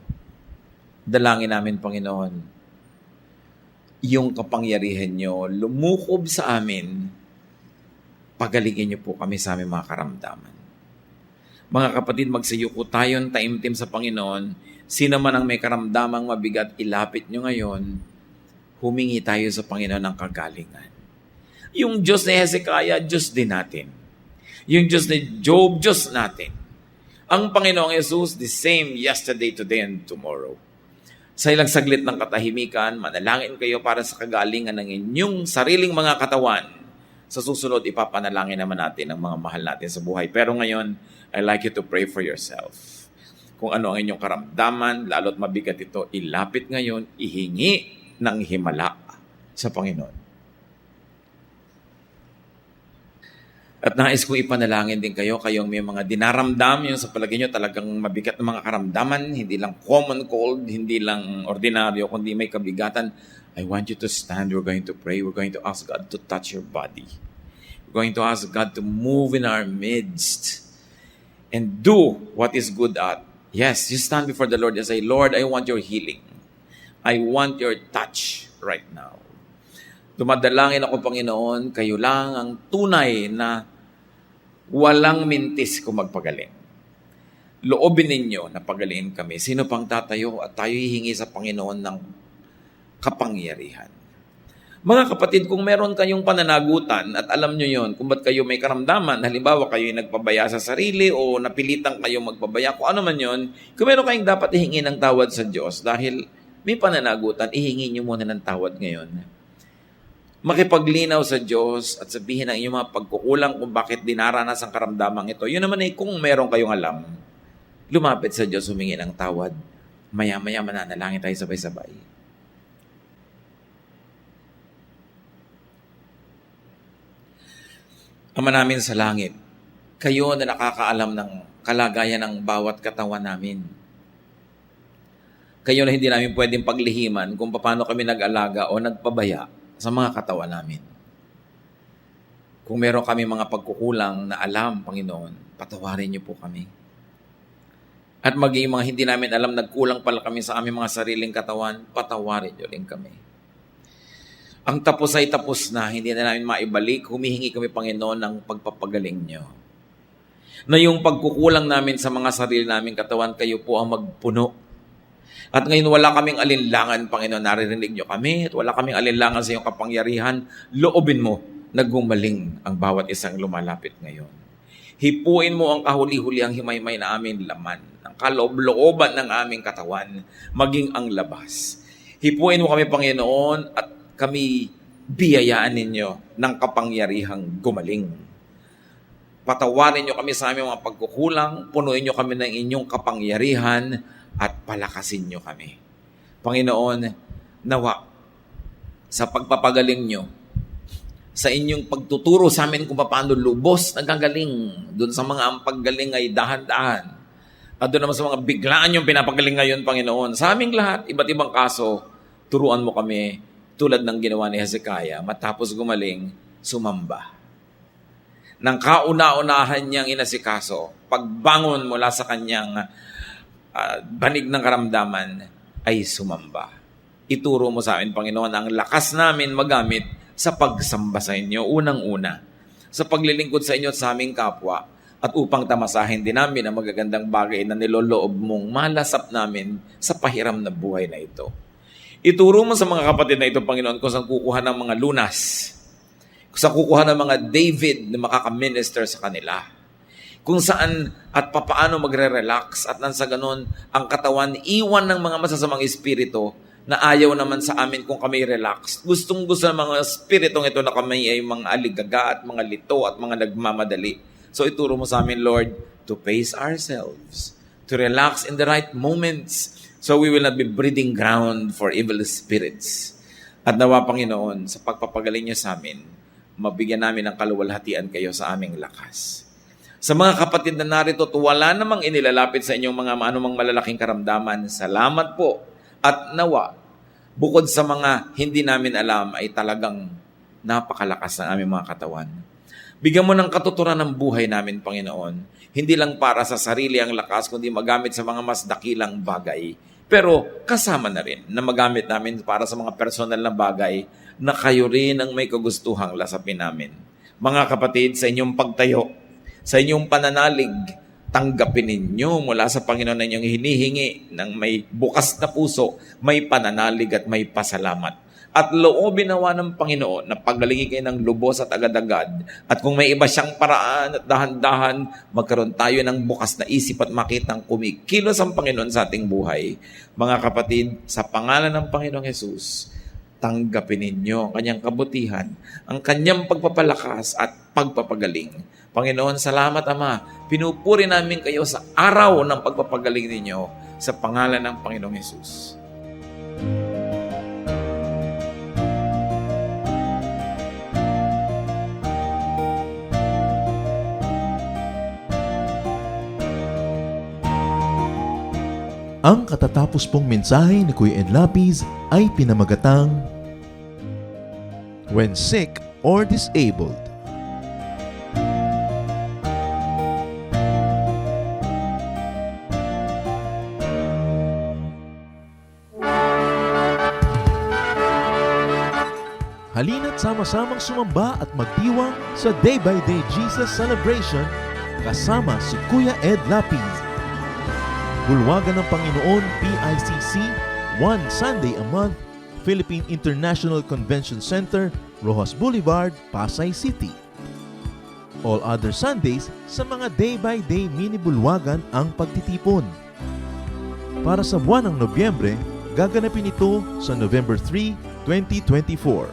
Dalangin namin, Panginoon, yung kapangyarihan nyo, lumukob sa amin, pagalingin nyo po kami sa aming mga karamdaman. Mga kapatid, magsayuko tayong taimtim sa Panginoon. Sino man ang may karamdamang mabigat, ilapit nyo ngayon. Humingi tayo sa Panginoon ng kagalingan. Yung Diyos ni Hezekiah, Diyos din natin. Yung Diyos ni Job, Diyos natin. Ang Panginoong Yesus, the same yesterday, today, and tomorrow. Sa ilang saglit ng katahimikan, manalangin kayo para sa kagalingan ng inyong sariling mga katawan. Sa susunod, ipapanalangin naman natin ang mga mahal natin sa buhay. Pero ngayon, I'd like you to pray for yourself. Kung ano ang inyong karamdaman, lalo't mabigat ito, ilapit ngayon, ihingi ng himala sa Panginoon. At nais kong ipanalangin din kayo, kayong may mga dinaramdam, yung sa palagay nyo talagang mabigat na mga karamdaman, hindi lang common cold, hindi lang ordinaryo, kundi may kabigatan. I want you to stand. We're going to pray. We're going to ask God to touch your body. We're going to ask God to move in our midst and do what is good at. Yes, you stand before the Lord and say, Lord, I want your healing. I want your touch right now. Dumadalangin ako, Panginoon, kayo lang ang tunay na walang mintis kung magpagaling. Loobin ninyo na pagalingin kami. Sino pang tatayo at tayo hihingi sa Panginoon ng kapangyarihan. Mga kapatid, kung meron kayong pananagutan at alam nyo yon, kung ba't kayo may karamdaman, halimbawa kayo nagpabaya sa sarili o napilitang kayo magpabaya, kung ano man yon, kung meron kayong dapat ihingi ng tawad sa Diyos dahil may pananagutan, ihingi nyo muna ng tawad ngayon. Makipaglinaw sa Diyos at sabihin ang inyong mga pagkukulang kung bakit dinaranas ang karamdamang ito. Yun naman ay kung meron kayong alam, lumapit sa Diyos, humingi ng tawad. Maya-maya mananalangin tayo sabay-sabay. Ama namin sa langit, kayo na nakakaalam ng kalagayan ng bawat katawan namin. Kayo na hindi namin pwedeng paglihiman kung paano kami nag-alaga o nagpabaya sa mga katawan namin. Kung meron kami mga pagkukulang na alam, Panginoon, patawarin niyo po kami. At maging mga hindi namin alam, nagkulang pala kami sa aming mga sariling katawan, patawarin niyo rin kami. Ang tapos ay tapos na, hindi na namin maibalik, humihingi kami, Panginoon, ng pagpapagaling niyo. Na yung pagkukulang namin sa mga sarili naming katawan, kayo po ang magpuno. At ngayon wala kaming alinlangan, Panginoon, naririnig niyo kami, at wala kaming alinlangan sa iyong kapangyarihan, loobin mo na gumaling ang bawat isang lumalapit ngayon. Hipuin mo ang kahuli-huli ang himay-may na aming laman, ang kaloob-looban ng aming katawan, maging ang labas. Hipuin mo kami, Panginoon, at kami biyayaan ninyo ng kapangyarihang gumaling. Patawarin niyo kami sa aming mga pagkukulang, punuin niyo kami ng inyong kapangyarihan, at palakasin niyo kami. Panginoon, nawa, sa pagpapagaling niyo, sa inyong pagtuturo sa amin kung paano lubos nagagaling, doon sa mga ang paggaling ay dahan-dahan, at doon naman sa mga biglaan yung pinapagaling ngayon, Panginoon, sa aming lahat, iba't ibang kaso, turuan mo kami, tulad ng ginawa ni Hezekiah, matapos gumaling, sumamba. Nang kauna-unahan niyang inasikaso, pagbangon mula sa kanyang banig ng karamdaman, ay sumamba. Ituro mo sa amin, Panginoon, ang lakas namin magamit sa pagsamba sa inyo, unang-una, sa paglilingkod sa inyo at sa aming kapwa, at upang tamasahin din namin ang magagandang bagay na niloloob mong malasap namin sa pahiram na buhay na ito. Ituro mo sa mga kapatid na ito, Panginoon, kung saan kukuha ng mga lunas, kung saan kukuha ng mga David na makakaminister sa kanila, kung saan at papaano magre-relax at nang sa ganun ang katawan iwan ng mga masasamang espiritu na ayaw naman sa amin kung kami relax. Gustong-gusto ng mga espiritong ito na kami ay mga aligaga at mga lito at mga nagmamadali. So ituro mo sa amin, Lord, to pace ourselves, to relax in the right moments so we will not be breeding ground for evil spirits. At nawa, Panginoon, sa pagpapagaling niyo sa amin, mabigyan namin ng kaluwalhatian kayo sa aming lakas. Sa mga kapatid na narito, wala namang inilalapit sa inyong mga anumang malalaking karamdaman. Salamat po. At nawa, bukod sa mga hindi namin alam, ay talagang napakalakas ng aming mga katawan. Bigyan mo ng katuturan ng buhay namin, Panginoon. Hindi lang para sa sarili ang lakas, kundi magamit sa mga mas dakilang bagay. Pero kasama na rin na magamit namin para sa mga personal na bagay na kayo rin ang may kagustuhang lasapin namin. Mga kapatid, sa inyong pagtayo, sa inyong pananalig, tanggapin ninyo mula sa Panginoon na inyong hinihingi ng may bukas na puso, may pananalig at may pasalamat. At loobin nawa ng Panginoon na pagalingin kayo ng lubos at agad-agad. At kung may iba siyang paraan at dahan-dahan, magkaroon tayo ng bukas na isip at makitang kumikilos ang Panginoon sa ating buhay. Mga kapatid, sa pangalan ng Panginoong Hesus, tanggapin ninyo ang kanyang kabutihan, ang kanyang pagpapalakas at pagpapagaling. Panginoon, salamat Ama. Pinupuri namin kayo sa araw ng pagpapagaling ninyo sa pangalan ng Panginoong Hesus. Ang katatapos pong mensahe ni Kuya Ed Lapiz ay pinamagatang When Sick or Disabled. Halina't sama-samang sumamba at magdiwang sa Day by Day Jesus Celebration kasama si Kuya Ed Lapiz. Bulwagan ng Panginoon PICC, one Sunday a month, Philippine International Convention Center, Rojas Boulevard, Pasay City. All other Sundays sa mga Day by Day mini bulwagan ang pagtitipon. Para sa buwan ng Nobyembre, gaganapin ito sa November 3, 2024.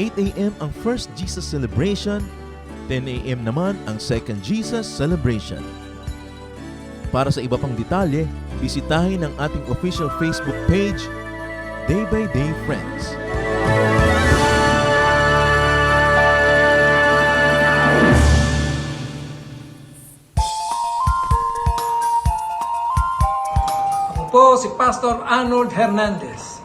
8 a.m. ang First Jesus Celebration, 10 a.m. naman ang Second Jesus Celebration. Para sa iba pang detalye, bisitahin ang ating official Facebook page, Day by Day Friends. Ako po si Pastor Arnold Hernandez.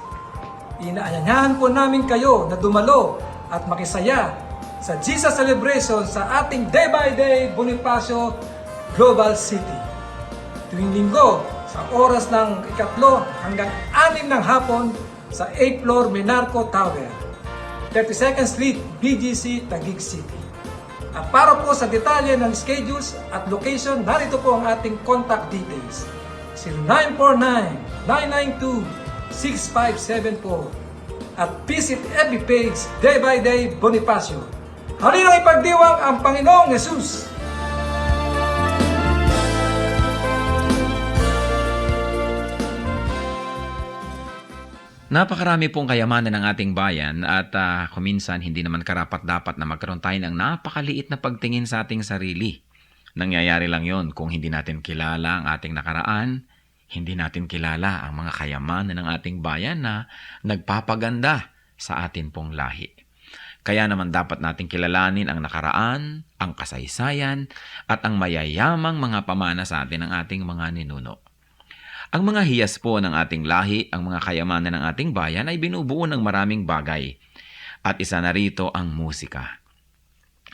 Inaanyayahan po namin kayo na dumalo at makisaya sa Jesus Celebration sa ating Day by Day Bonifacio Global City. Tuwing linggo sa oras ng 3 hanggang 6 ng hapon sa 8th floor Menarco Tower, 32nd Street, BGC, Taguig City. At para po sa detalye ng schedules at location, narito po ang ating contact details. 0949-992-6574 at visit FB page Day by Day Bonifacio. Halina't ipagdiwang ang Panginoong Hesus! Napakarami pong kayamanan ng ating bayan at kuminsan hindi naman karapat-dapat na magkaroon tayo ng napakaliit na pagtingin sa ating sarili. Nangyayari lang yon kung hindi natin kilala ang ating nakaraan, hindi natin kilala ang mga kayamanan ng ating bayan na nagpapaganda sa atin pong lahi. Kaya naman dapat nating kilalanin ang nakaraan, ang kasaysayan, at ang mayayamang mga pamana sa atin ng ating mga ninuno. Ang mga hiyas po ng ating lahi, ang mga kayamanan ng ating bayan ay binubuo ng maraming bagay. At isa na rito ang musika.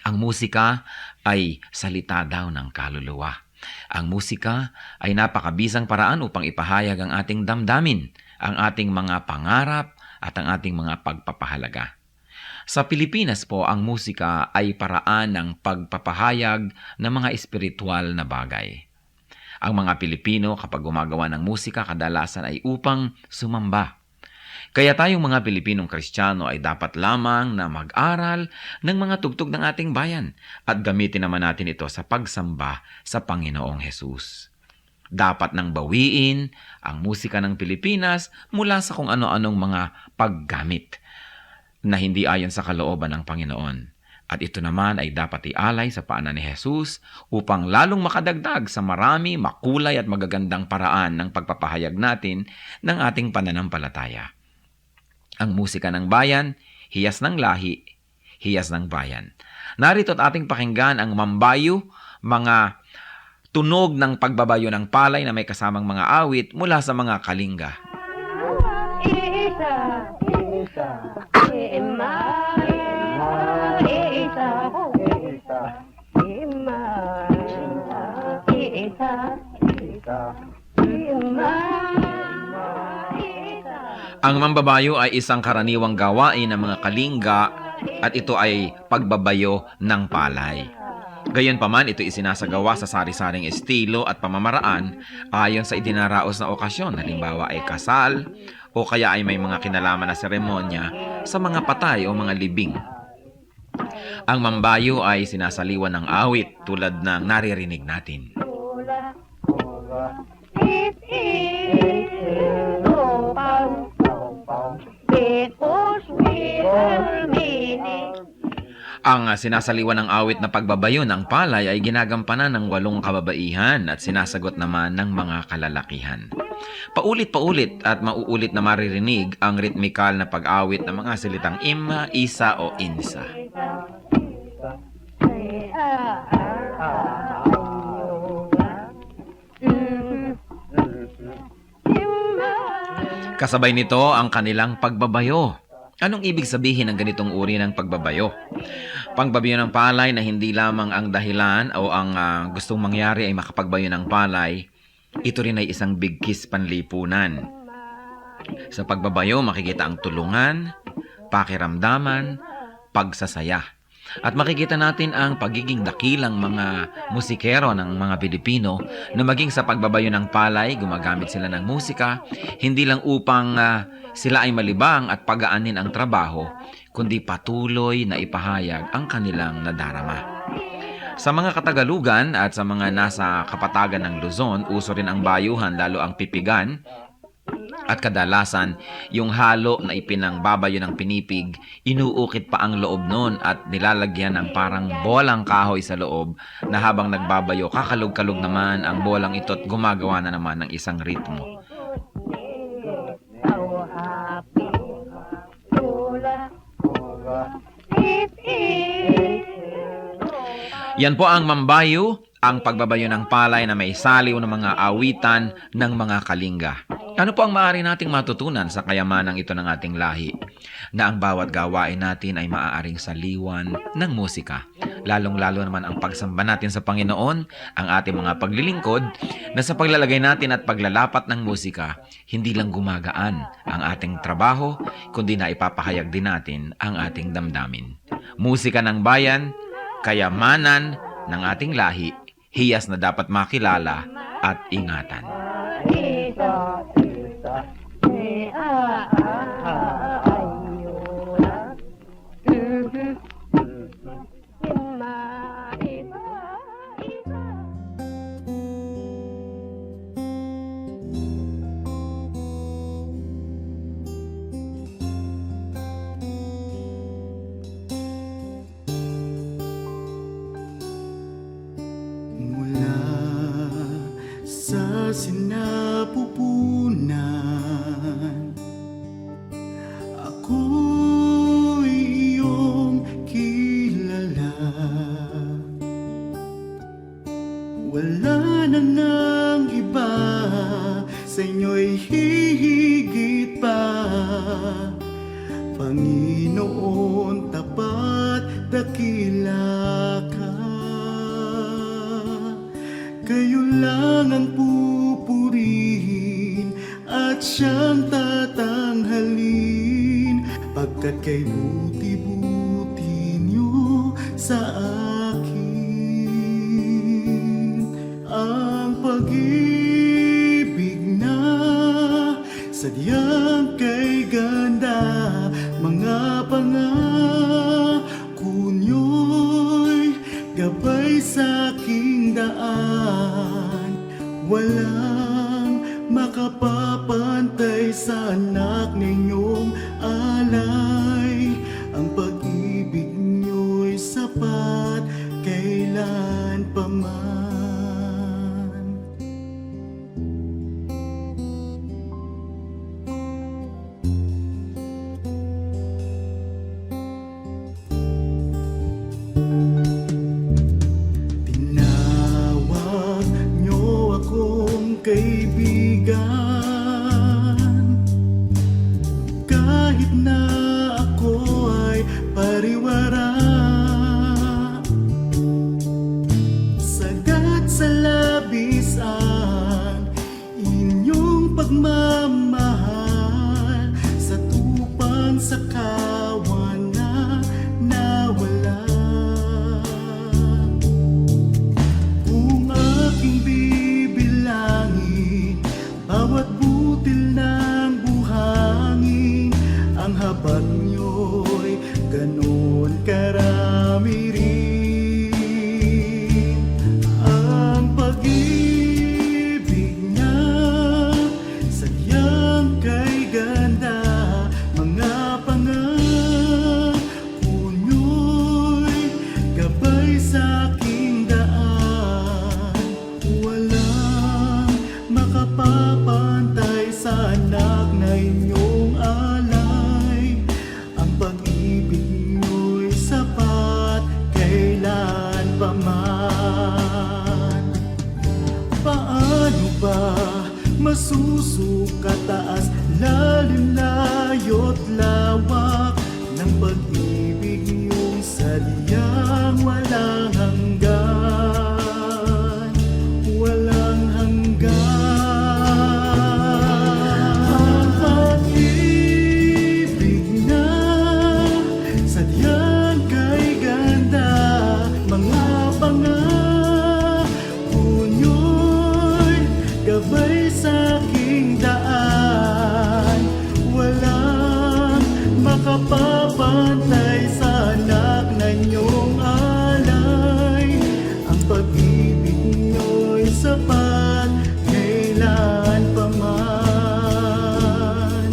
Ang musika ay salita daw ng kaluluwa. Ang musika ay napakabisang paraan upang ipahayag ang ating damdamin, ang ating mga pangarap at ang ating mga pagpapahalaga. Sa Pilipinas po, ang musika ay paraan ng pagpapahayag ng mga espiritual na bagay. Ang mga Pilipino kapag gumagawa ng musika kadalasan ay upang sumamba. Kaya tayong mga Pilipinong Kristiyano ay dapat lamang na mag-aral ng mga tugtog ng ating bayan at gamitin naman natin ito sa pagsamba sa Panginoong Hesus. Dapat nang bawiin ang musika ng Pilipinas mula sa kung ano-anong mga paggamit na hindi ayon sa kalooban ng Panginoon. At ito naman ay dapat ialay sa paanan ni Hesus upang lalong makadagdag sa marami, makulay at magagandang paraan ng pagpapahayag natin ng ating pananampalataya. Ang musika ng bayan, hiyas ng lahi, hiyas ng bayan. Narito at ating pakinggan ang mambayo, mga tunog ng pagbabayo ng palay na may kasamang mga awit mula sa mga kalinga. Ang mambabayo ay isang karaniwang gawain ng mga kalinga at ito ay pagbabayo ng palay. Gayunpaman, ito isinasagawa sa sari-saring estilo at pamamaraan ayon sa idinaraos na okasyon. Halimbawa ay kasal o kaya ay may mga kinalaman na seremonya sa mga patay o mga libing. Ang mambayo ay sinasaliwan ng awit tulad ng naririnig natin. Ang sinasaliwan ng awit na pagbabayo ng palay ay ginagampanan ng 8 kababaihan at sinasagot naman ng mga kalalakihan. Paulit-paulit at mauulit na maririnig ang ritmikal na pag-awit ng mga salitang ima, isa o insa. Kasabay nito ang kanilang pagbabayo. Anong ibig sabihin ng ganitong uri ng pagbabayo? Pagbabayo ng palay na hindi lamang ang dahilan o ang gustong mangyari ay makapagbayo ng palay, ito rin ay isang bigkis panlipunan. Sa pagbabayo, makikita ang tulungan, pakiramdaman, pagsasaya. At makikita natin ang pagiging dakilang mga musikero ng mga Pilipino na maging sa pagbabayo ng palay, gumagamit sila ng musika, hindi lang upang sila ay malibang at pagaanin ang trabaho, kundi patuloy na ipahayag ang kanilang nadarama. Sa mga Katagalugan at sa mga nasa kapatagan ng Luzon, uso rin ang bayuhan, lalo ang pipigan. At kadalasan, yung halo na ipinangbabayo ng pinipig, inuukit pa ang loob nun at nilalagyan ng parang bolang kahoy sa loob na habang nagbabayo, kakalog-kalog naman ang bolang ito at gumagawa na naman ng isang ritmo. Yan po ang mambayo, ang pagbabayo ng palay na may saliw ng mga awitan ng mga kalinga. Ano po ang maaari nating matutunan sa kayamanang ito ng ating lahi? Na ang bawat gawain natin ay maaaring saliwan ng musika. Lalong-lalo naman ang pagsamba natin sa Panginoon, ang ating mga paglilingkod, na sa paglalagay natin at paglalapat ng musika, hindi lang gumagaan ang ating trabaho, kundi na ipapahayag din natin ang ating damdamin. Musika ng bayan, kayamanan ng ating lahi, hiyas na dapat makilala at ingatan. Mula sa sinapupunan, ako'y iyong kilala. Wala na ngang iba, sa inyo'y hihigit pa. Panginoon, tapat, dakila ka. Kayo lang ang pupurihin at siyang tatanghalin, pagkat kay buti-buti niyo sa akin. Ang pag-ibig na sadyang kay ganda, mga pangako niyo'y gabay sa aking daan. Walang makapapantay sa anak ninyong alay. Ang pag-ibig niyo'y sapat kailan pa man. Tinawag niyo akong kaibigan, kahit na ako ay pariwara. Sagat sa labis ang inyong pagmamahal, sa tupang sa kawan na nawala. Kung aking bibilangin bawat butil ng buhangin, ang habag niyo'y ganon karami rin. Ang pag-ibig niya sadyang kay ganda, mga pangako Masusukat taas, lalim, layo't lawak ng pag-ibig niyong sadyang walang hanggan, walang hanggan. Ang pag-ibig na sadyang kay ganda, mga pangako nyo'y gabay sa aking daan. Walang makapapantay sa anak na inyong alay. Ang pag-ibig nyo'y sapat kailan pa man.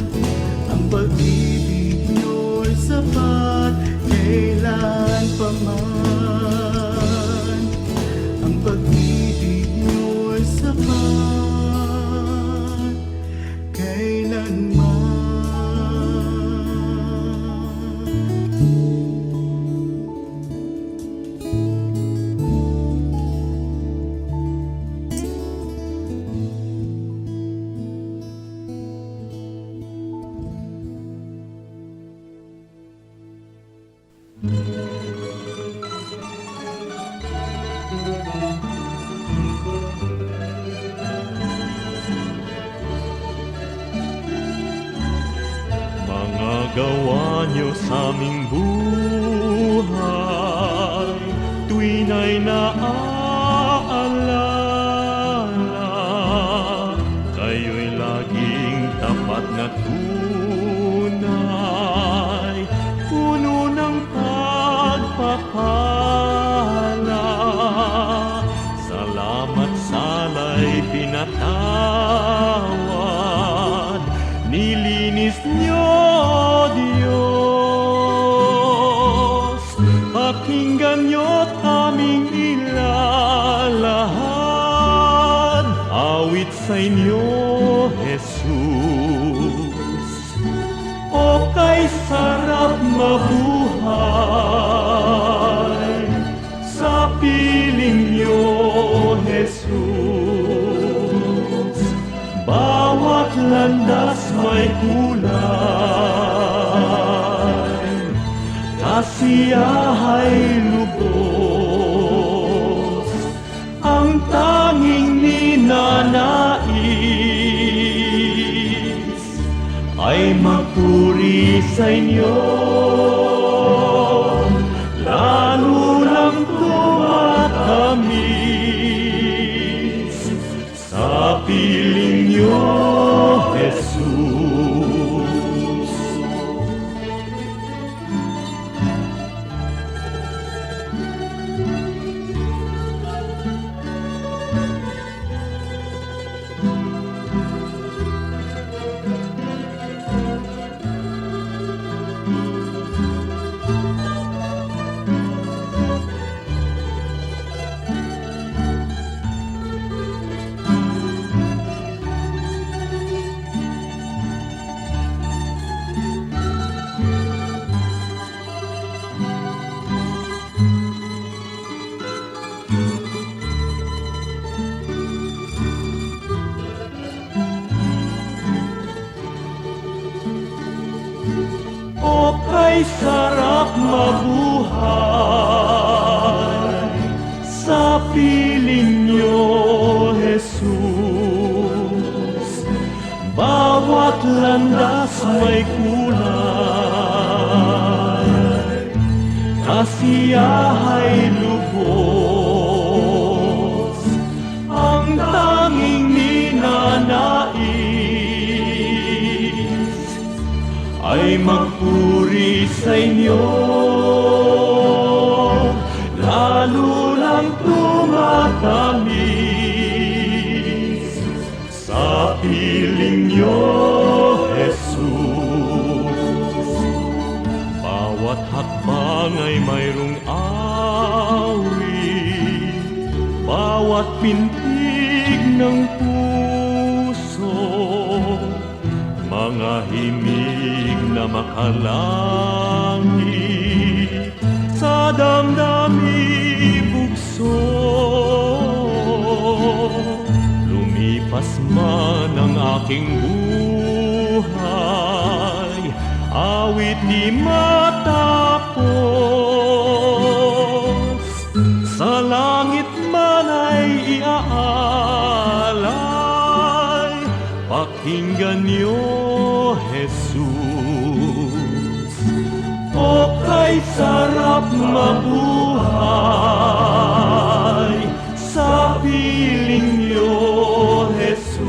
Ang pag-ibig nyo'y sapat kailan pa man. Ang pag-ibig nyo'y sapat kailanman. Mga gawa niyo sa aming buhay, tuwina'y naaalala. Kayo'y laging tapat na tunay, puno ng pagpapala. Salamat sala'y pinatawad, nilinis niyo, Diyos. Pakinggan niyo't aming ilalahad, awit sa inyo, Jesus. O kay sarap mabuhay sa piling niyo, Jesus. Bawat landas may kulay, kasiyahay lubos, ang tanging ninanais ay magpuri sa inyo, lalo lang tumatamis sa piling niyo, Jesus. O kay sarap mabuhay sa piling niyo, Jesus. Bawat landas may kulay, kasiyahay lubos, ang tanging ninanais ay magpuri sa inyo, lalo lang tumatamis sa piling niyo, Jesus. Bawat hakbang ay mayroong awit, bawat pintig ng puso, mga himig na makalangit sa damdami bugso. lipas man ang aking buhay, awit di matapos, sa langit man ay iaalay, pakinggan niyo, Jesus. O kay sarap mabuhay sa piling niyo, Jesus.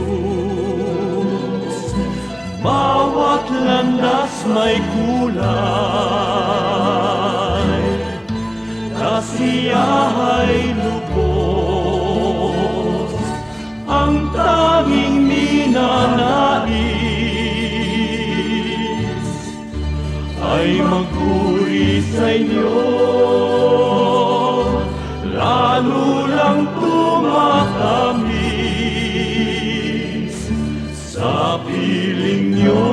Bawat landas may kulay, kasiyahay lubos, ang tanging ninanais ay magpuri sa inyo, lalo lang tumatamis sa piling niyo,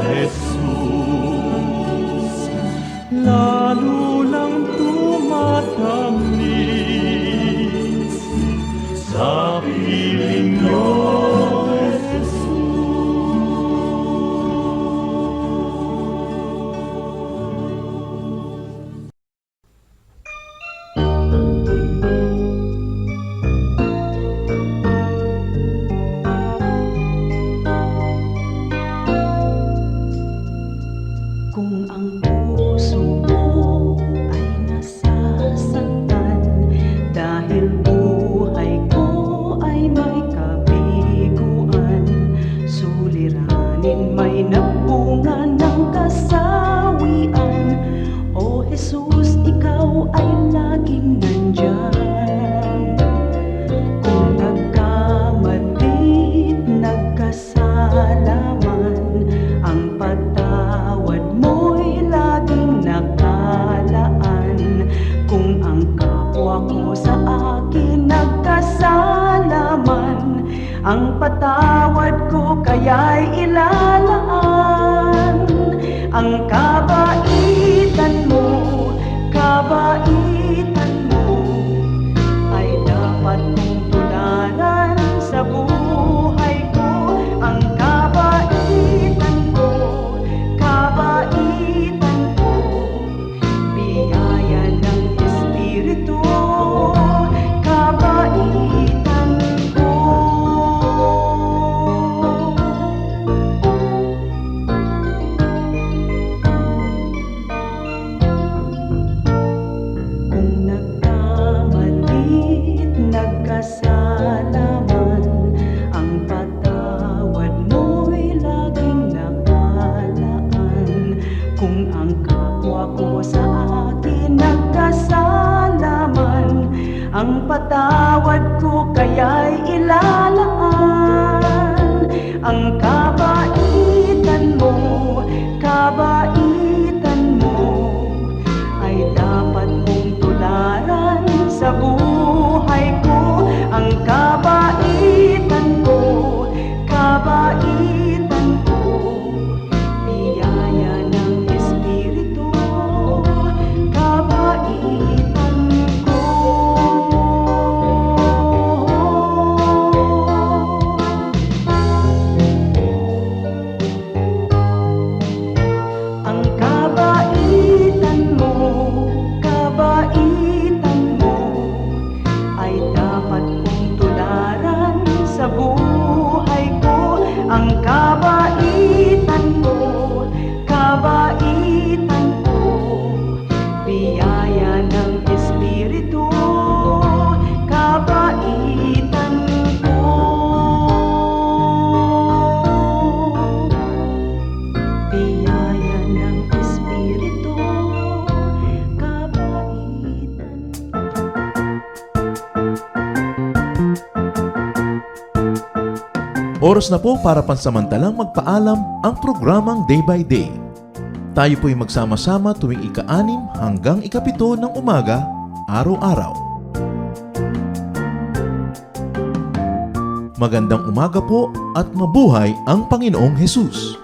Jesus. Lalo lang tumatamis sa piling niyo, Jesus. Kung ang puso mo ay nasasaktan dahil buhay ko ay may kabiguan, suliranin may nagbunga ng kasawian. O Jesus, ikaw ay laging nandyan. Kung nagkamali't nagkasala man, ang patawad mo'y laging nakalaan. Kung ang kapwa ko sa akin nagkasala man, ang patawad ko kaya'y ilalaan. Ang kabaitan mo ay dapat kong tularan sa buhay ko. Ang kabaitan ko, biyaya ng Espiritu, kabaitan ko. Kung nagkamali't nagkasala man, ang patawad mo'y laging nakalaan. Kung ang kapwa ko sa akin nagkasala man, ang patawad ko kaya'y ilalaan. Ang kabaitan mo ay dapat mong tularan sa buhay ko. Ang kabaitan ko, biyaya ng Espiritu, kabaitan ko. Ang kabaitan mo ay dapat kong tularan sa buhay ko. Ang kabaitan ko, biyaya ng Espiritu, kabaitan ko. Biyaya ng Espiritu, kabaitan. Oras na po para pansamantalang magpaalam ang programang Day by Day. Tayo po'y magsama-sama tuwing ika-6 hanggang ika-7 ng umaga, araw-araw. Magandang umaga po at mabuhay ang Panginoong Hesus!